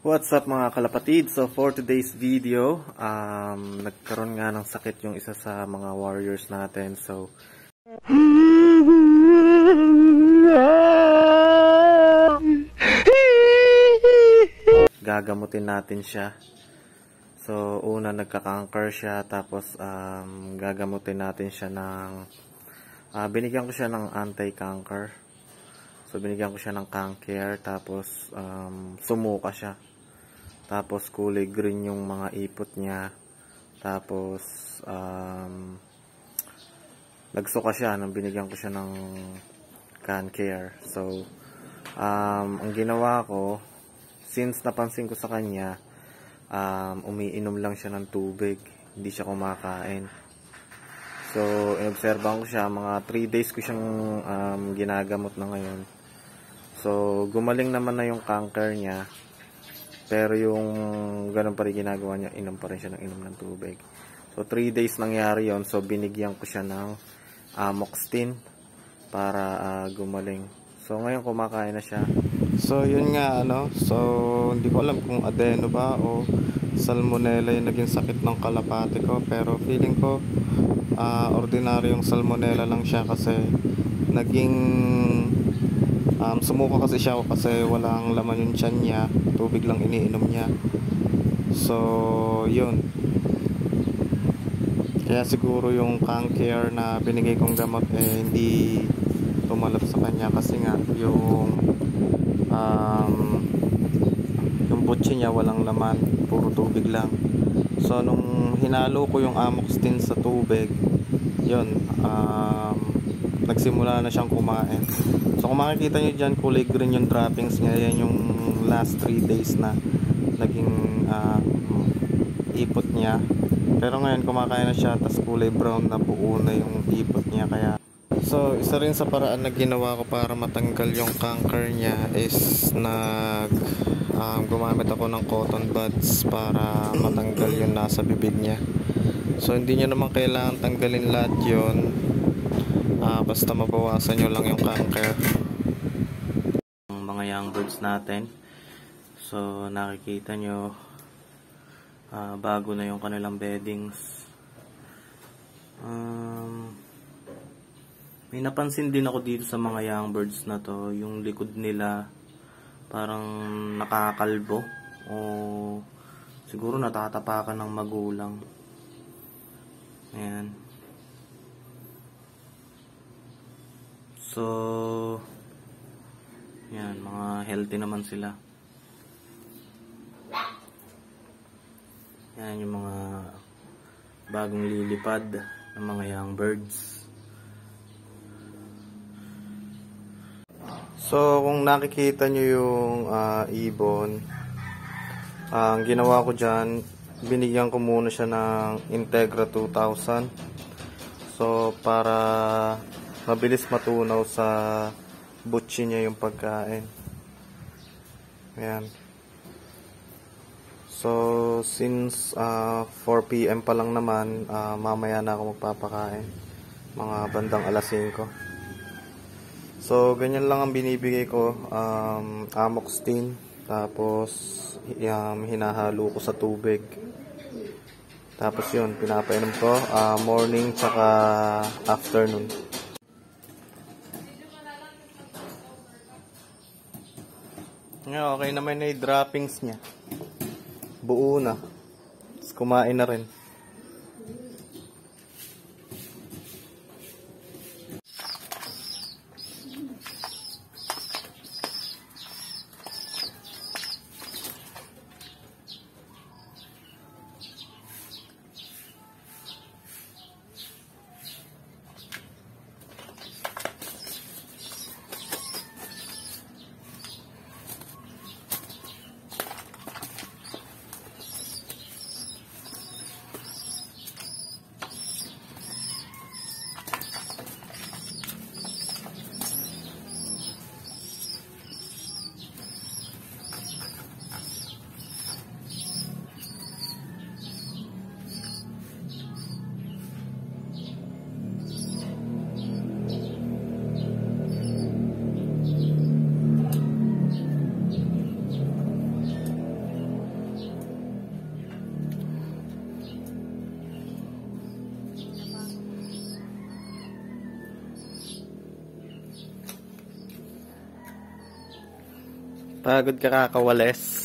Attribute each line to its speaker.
Speaker 1: What's up mga kalapatid? So for today's video, nagkaroon nga ng sakit yung isa sa mga warriors natin. So gagamutin natin siya. So una nagka-cancer siya, tapos gagamutin natin siya ng binigyan ko siya ng anti-cancer. So binigyan ko siya ng cancer, tapos sumuka siya. Tapos kulay green yung mga ipot niya. Tapos nagsuka siya nang binigyan ko siya ng cancer. So ang ginawa ko, since napansin ko sa kanya, umiinom lang siya ng tubig, hindi siya kumakain. So inobserbahan ko siya, mga 3 days ko siyang ginagamot na ngayon. So gumaling naman na yung cancer niya, pero yung ganun pa rin ginagawa niya, inom pa rin siya ng inom ng tubig. So 3 days nangyari yon. So binigyan ko siya ng amoxicillin para gumaling. So ngayon kumakain na siya. So yun nga so hindi ko alam kung adeno ba o salmonella yung naging sakit ng kalapate ko, pero feeling ko ordinaryong salmonella lang siya, kasi naging sumuka kasi siya kasi walang laman yung tiyan niya, tubig lang iniinom niya. So yun, kaya siguro yung cancer na binigay kong gamot hindi tumalab sa kanya, kasi nga yung butsi niya walang laman, puro tubig lang. So nung hinalo ko yung amoxicillin sa tubig, yun, nagsimula na siyang kumain. So kung makikita nyo dyan, kulay green yung droppings niya. Yan yung last 3 days na naging ipot niya. Pero ngayon kumakain na siya, tas kulay brown na buo na yung ipot niya. Kaya so isa rin sa paraan na ginawa ko para matanggal yung cancer niya is gumamit ako ng cotton buds para matanggal yung nasa bibig niya. So hindi nyo naman kailangan tanggalin lahat yun, basta mabawasan nyo lang yung cancer. Mga young birds natin, so nakikita nyo bago na yung kanilang beddings. May napansin din ako dito sa mga young birds na to, yung likod nila parang nakakalbo o siguro natatapakan ng magulang. Ayan. So yan, mga healthy naman sila. Yan yung mga bagong lilipad ng mga young birds. So kung nakikita nyo yung ibon, ang ginawa ko dyan, binigyan ko muna siya ng Integra 2000. So para mabilis matunaw sa butsi niya yung pagkain. Ayan. So since 4 PM pa lang naman, mamaya na ako magpapakain, mga bandang alas 5. So ganyan lang ang binibigay ko, amoxicillin, tapos hinahalo ko sa tubig. Tapos yun, pinapainom ko morning tsaka afternoon. Ngayon, okay naman na yung droppings niya. Buo na. Tapos kumain na rin. Pagod ka kakawales.